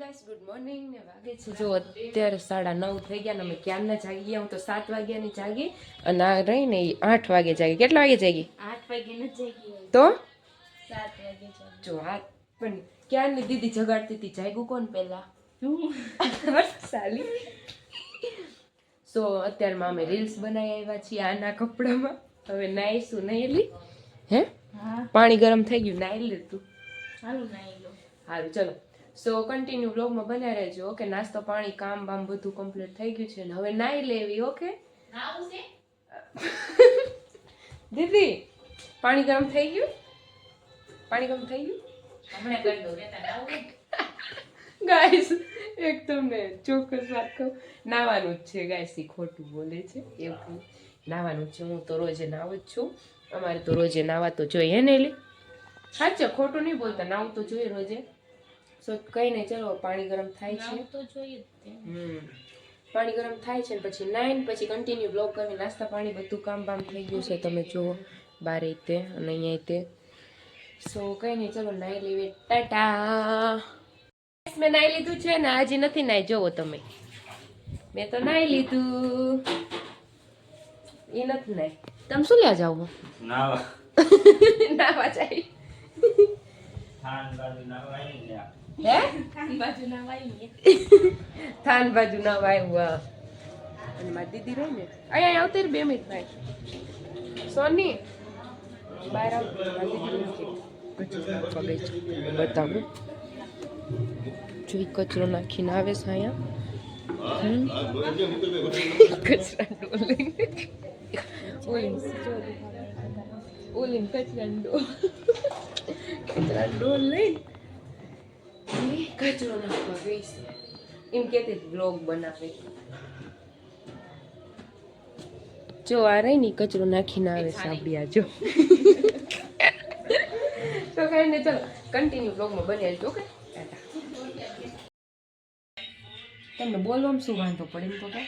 Guys good morning ને વાગે છે જો અત્યારે 9:30 થઈ ગયા ને અમે ક્યારના જાગી ગયા. હું તો 7 વાગ્યાની જાગી અને આ રહી ને 8 વાગે જાગી. કેટલા વાગે જાગી? 8 વાગે ન જાગી તો 7 વાગે જાગી. જો આ પણ ક્યારની દીદી જગાડતી હતી. જાગ્યું કોણ પહેલા? તું સાલી. સો અત્યારમાં અમે રીલ્સ બનાવી આવ્યા છીએ આના કપડામાં. હવે નાઈશું નહીં લી હે પાણી ગરમ થઈ ગયું નાઈ લીધું. સારું નાઈ લો. સારું ચલો. સો કન્ટિન્યુ વ્લોગમાં બન્યા રહેજો. ઓકે નાસ્તો પાણી કામ બામ બધું કમ્પ્લીટ થઈ ગયું છે ને હવે નાઈ લેવી. ઓકે દીદી પાણી ગરમ થઈ ગયું? પાણી ગરમ થઈ ગયું? હમણાં કરી દો ગાઈસ. એક તમને ચોક્કસ વાત કહું, નાવાનું જ છે ગાઈસ. એ ખોટું બોલે છે એવું નાવાનું જ છે. હું તો રોજે નાવું જ છું. અમારે તો રોજે નાવા તો જોઈએ ને લે. સાચે ખોટું નહીં બોલતા, નાવું તો જોઈએ રોજે. સો કઈ નહીં ચલો પાણી ગરમ થાય છે તો જોઈએ. પાણી ગરમ થાય છે ને પછી નાઈને પછી કન્ટિન્યુ બ્લોગ કરી નાસ્તા પાણી બધું કામ બામ થઈ ગયું છે. તમે જુઓ બારે તે અને અહીંયા તે. સો કઈ નહીં ચલો નાઈ લેવી. ટાટા. મેં નાઈ લીધું છે ને આજે નથી નાઈ. જોવો તમે મેં તો નાઈ લીધું. એ નથી નાઈ. તમે શું લ્યા જાવ? નાવા નાવા જાય. થાન બાજુ ના વાય. અને મારી દીદી રહી ને અહીંયા આવતી 2 મિનિટ ભાઈ. સોની બહાર આવતી બતાવું. જોઈ કચરો નાખીને આવે છે અહીંયા. કચરા ડોલે ઓલી કચરા ડોલ લઈને કચરો નાખવા ગઈ છે. એમ કેતી બ્લોગ બનાવે. જો આ રહી ને કચરો નાખીને આવે સાંભળ્યા જો. તો કઈ ને ચલો કન્ટિન્યુ બ્લોગમાં બન્યા જ. ઓકે તમને બોલવામાં શું વાંધો પડે? એમ તો કે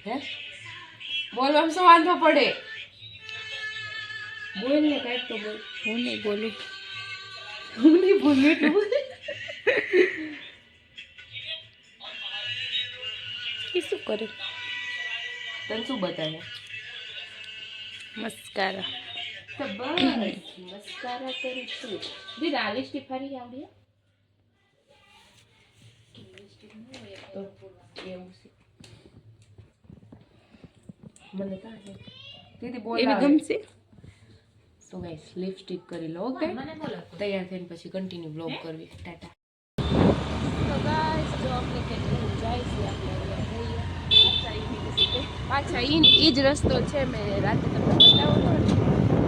હે બોલવામાં શું વાંધો પડે? બોલ ને કાંઈક તો બોલ. હું નહીં બોલું એટલું. શું કરે? તને શું બતાવે? મસ્કારા. તો બસ મસ્કારા કરી છું. દીદી આ લિપસ્ટિક ફરી આવડી? તો એવું છે મને કાંઈ દીદી બોલાવે ગમશે. સો ગાઈસ લિપસ્ટિક કરી લો. ઓકે તૈયાર થઈને પછી કન્ટિન્યુ બ્લોગ કરવી. ટાટા. તો ગાઈસ જો આપણે કે જાય છે આપણે પાછા ઈ જ રસ્તો છે. મેં રાતે તમને બતાવ્યો ને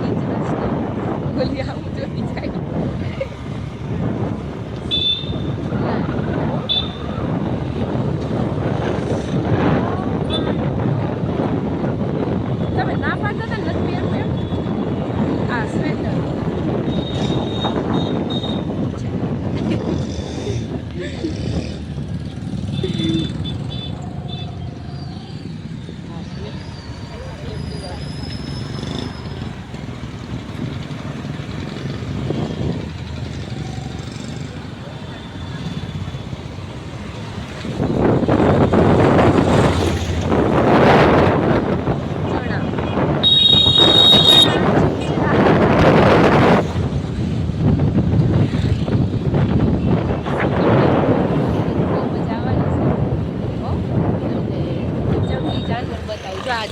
ઈ જ રસ્તો. બોલી આવું જોઈ જાય. તમે ના પાડતા હતા નથી પહેરવું એમ? આ સ્વેટર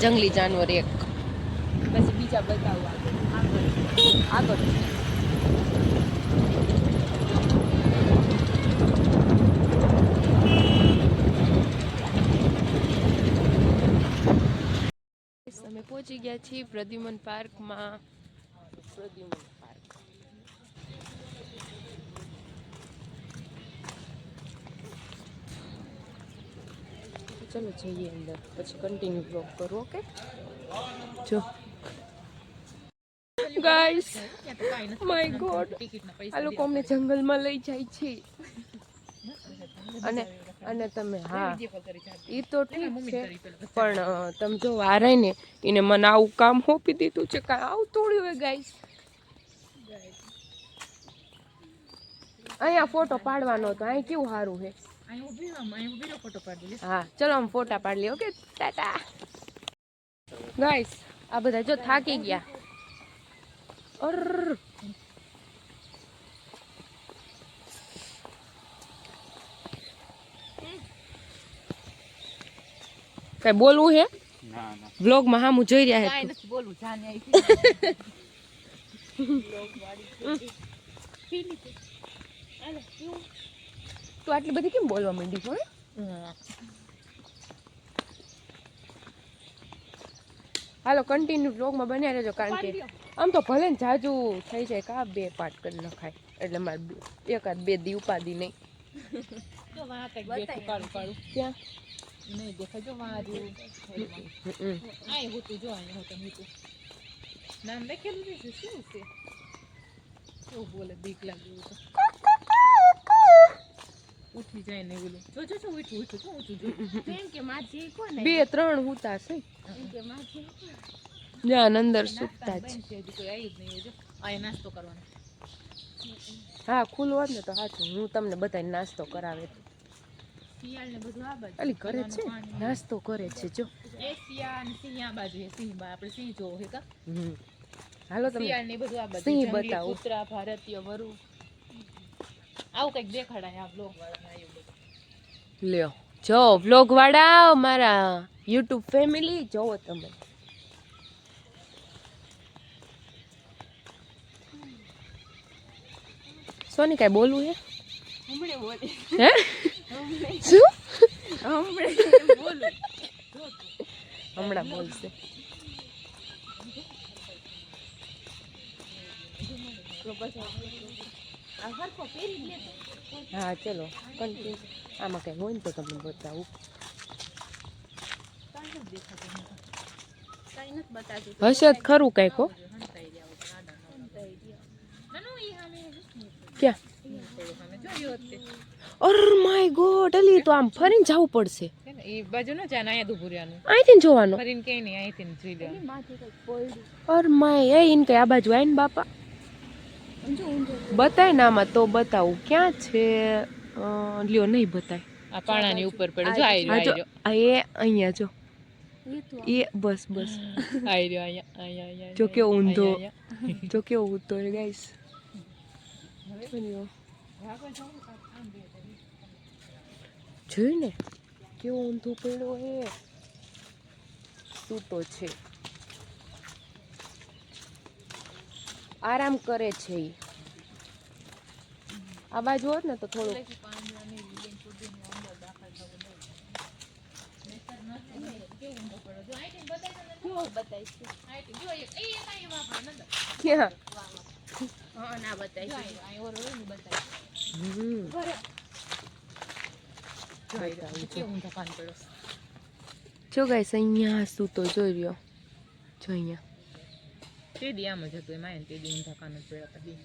જંગલી જાનવર એક પછી બીજા બતાવવા આગળ. અમે પહોંચી ગયા છીએ પ્રદ્યુમન પાર્કમાં. પ્રદ્યુમન પાર્ક ચલો જઈએ અંદર પછી કન્ટિન્યુ બ્લોગ કરું. ઓકે જો ગાઈસ માય ગોડ આ લોકો અમને જંગલમાં લઈ જાય છે. અને તમે હા એ તો ઠીક છે પણ તમે જો આ રહી ને એને મને આવું કામ સોંપી દીધું છે. કાંઈ આવું તોડ્યું હોય ગાઈસ. અહીંયા ફોટો પાડવાનો હતો, અહીં કેવું સારું છે. ફોટો પાડી લે. હા ચલો આમ ફોટા પાડી લે. Okay tata guys. આ બધા જો થાકી ગયા. અર કઈ બોલવું હે? ના ના વ્લોગ માં હામું જોઈ રહ્યા હે. કાઈ નથી બોલવું, જાને આવી વ્લોગ વાળી પીલી તે આલે કેવું તું આટલી બધી કેમ બોલવા માંડી છો? હાલો કન્ટિન્યુ વ્લોગમાં બન્યા રહેજો, કારણ કે આમ તો ભલે ને જાજુ થઈ જાય કા 2 પાર્ટ કરી નખાય, એટલે મારે એકાદ 2 દી ઉપાદી નહીં. તો વાહ કઈ બેઠું કાળું કાળું ક્યાં નહીં દેખાય જો મારું આય હોતું જો આય હોતું મીઠું નામ લખેલું છે શું છે? શું બોલે બીક લાગે તો ઉઠી જાય ને બોલે જો જો જો ઉઠું ઉઠું શું ઉઠું જો કેમ કે માજી કોને 2-3 હુતા છે કે માજી જ્યાં અંદર સુતા છે. કોઈ આવી જ નહીં જો આય નાસ્તો કરવાનો. હા ખુલ્લું હોત ને તો સાચું, હું તમને બધાને નાસ્તો કરાવે. શિયાળ ને બધું આ બાજુ અલી કરે છે, નાસ્તો કરે છે જો. એ શિયાળ ને સિંહ આ બાજુ છે, સિંહ આપણે સિંહ જોવો હે કા. હાલો તમે શિયાળ ને બધું આ બાજુ સિંહ જંગલી બતાવો. કૂતરા ભારતીય વરુ આવું કઈક દેખાડાય આ બ્લોગ વાળા આવ્યું બધું. લ્યો જો વ્લોગ વાળા મારા યુટ્યુબ ફેમિલી જોવો તમે. સોની કાંઈ બોલવું હે? હમણે બોલી હે શું? હમણે બોલું હમણાં બોલશે. હા ચલો કન્ટિન્યુ. આમાં કંઈ હોય ને તો તમને બતાવું. હશે જ ખરું કંઈક હો. ક્યાં? ઓર માય ગોડ અલી તો આમ ફરીને જવું પડશે. એ બાજુ ન જાને અહીંયા ઉભું રહેવાનું અહીંથી જોવાનું. ફરીને કઈ નહીં અહીંથી જોઈ લેવાનું. ઓર માય એ ઇન કે આ બાજુ આવીને બાપા બતાય ને આમાં તો બતાવું ક્યાં છે. લ્યો નહીં બતાય. આ પાણાની ઉપર પડે જો આઈ હા જો રહ્યો આ એ અહીંયા જો એ બસ બસ આઈ રહ્યો અહીંયા અહીંયા જો કેવો ઊંધો જો કેવો ઊંધો હે ગાઈસ. જોયું ને કેવો ઊંધો પડ્યો હે. સૂતો છે, આરામ કરે છે. ઈ આ બાજુ હોત ને તો થોડું ક્યાં જો ગાઈસ અહીંયા સૂતો જોઈ રહ્યો જો અહીંયા તે દી આમ જ હતું એમાં તે દી ઊંધા કાન જ પડ્યા પછી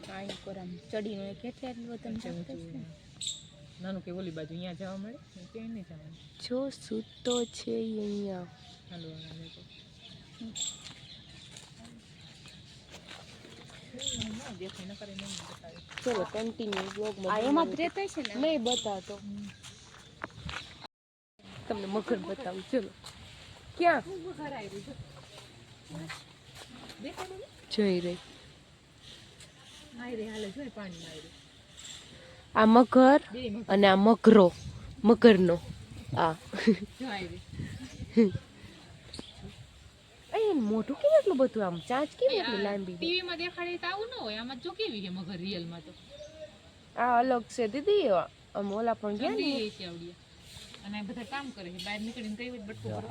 કાંઈ કોરામ ચડીને કેટલા વતન નાનું કે ઓલી બાજુ અહીંયા જવા મળે તે નહીં જવાનું. જો સૂતો છે ઈ અહીંયા. હાલો દેખાય ન કરે નહીં બતાવે. ચલો કન્ટિન્યુ બ્લોગમાં. એમાં જ રહેતા છે ને નહીં બતાવતો તમને મગર બતાવું. ચલો ક્યાં જોઈ રહી આ મગર અને આ મગરો મગરનો આ મોટું કેમ એટલું બધું આમ ચાંચ કેમ એટલી લાંબી ટીવી માં દેખાડે તો આવું ન હોય. આમાં જો કેવી છે મગર રિયલ માં તો આ અલગ છે દીદી. આમ ઓલા પણ ગયા ને છે આવડી અને આ બધા કામ કરે છે બહાર નીકળીને કઈ વખત બટકો કરો.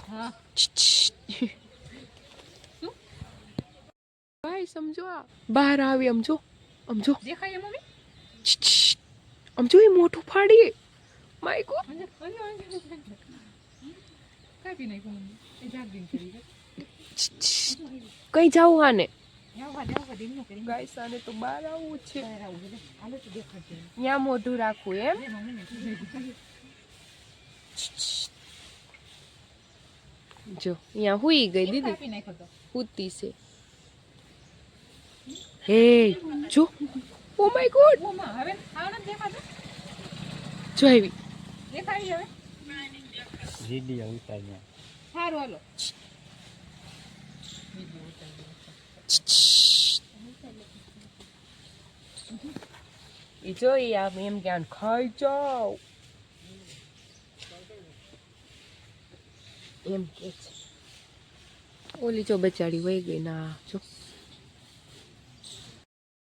હા ભાઈ સમજો આ બહાર આવી આમ જો દેખાય મમ્મી આમ જો એ મોટું ફાડી માય ગોડ કાપી નાખ્યું મમ્મી એ જાગીને કરી કઈ જાવું આને જાવ ધીમું કરી ગાઈસ આને તો બહાર આવવું છે. બહાર આવું છે હાલો તો દેખાડશે ત્યાં મોઢું રાખવું એમ. જો અહીંયા હુઈ ગઈ દીદી કાપી નાખ્યો તો હુતી છે. હે જો ઓ માય ગોડ ઓમાં હવે આવ ને દેખાતો જો આવી દેખાડી હવે વિડિયો ઉતાર્યા સારું હાલો એ જોઈ આમ એમ કે આને ખાઈ જાઓ એમ કે છે ઓલી જો બચાડી વહી ગઈ ના જો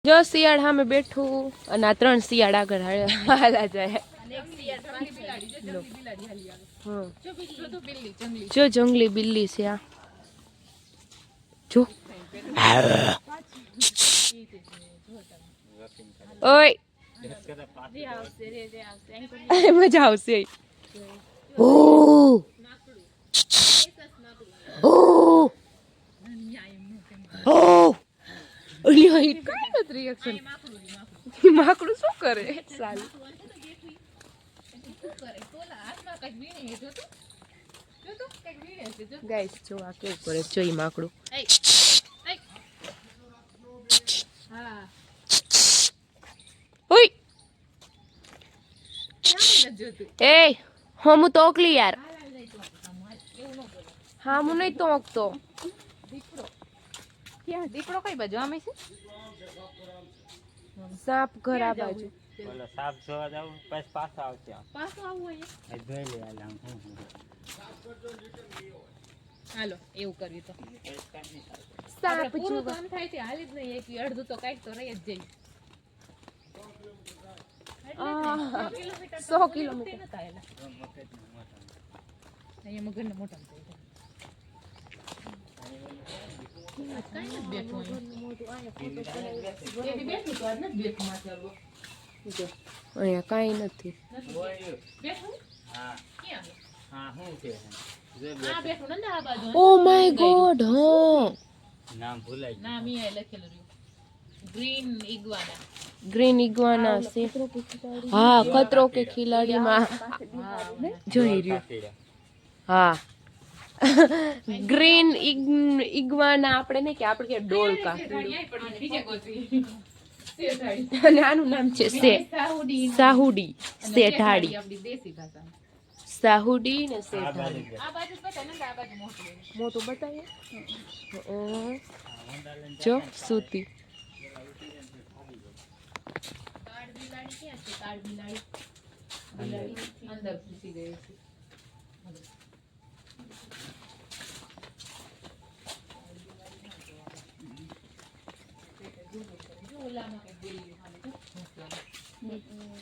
શિયાળ સામે બેઠું અને આ 3 શિયાળ આગળ હાલા જાય હા જો જંગલી બિલ્લી છે આ જો ઓય મજા આવશે ઓ ઓ ઓ ઓલી હાઈટ કાઈ નથી રિએક્શન માકડું શું કરે સાલું ગાઈસ જો આ કેવું કરે જોઈ માકડું ઓય એ હું તોકલી યાર હા હું નહીં તોકતો દીકરો કઈ બાજુ આમે છે સાપ ઘર આ બાજુ બોલો સાપ જોવા જાવ પછી પાછો આવશે પાછો આવું હોય આ જોઈ લે આલા હાલો એવું કરવી તો સાપ પૂરું જોવા કામ થાય છે હાલી જ નહીં એક અડધું તો કાંઈક તો રહી જ જાય 100 કિલોમીટર અહીંયા મગરના મોટા અહીંયા કાંઈ નથી હા હા શું છે ઓ માય ગોડ હા નામ ભૂલાઈ ગયું નામ ઈ લખેલું રહ્યું ગ્રીન ઇગ્વાના ગ્રીન ઇગ્વાના છે હા ખતરો કે ખિલાડીમાં જોઈ રહ્યું હા ગ્રીન ઇગ્વાના આપણે ને કે આપણે કે ડોલકા અને આનું નામ છે સાહુડી શેઠાડી સાહુડી ને શેઠાડી આ બાજુ બતાય ને આ બાજુ મોટું બતાવીએ જો સૂતી કાળ બિલાડી ક્યાં છે કાળ બિલાડી અંદર ઘૂસી ગઈ છે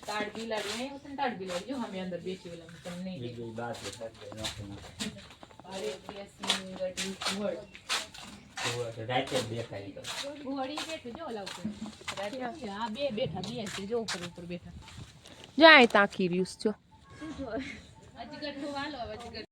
તાડ બિલાડી નહીં હોતી ને તાડ બિલાડી જો અમે અંદર બેસી ઓલા તમને નહીં બીજી બાત છે નોખી અરે બેસી ગડી ઘોડ તો રાતે દેખાય તો ઘોડી બેઠું જો ઓલા ઉપર રાતે આ બે બેઠા બે છે જો ઉપર બેઠા જાય તાકી રહ્યું જો અજગર નું હાલો અજગર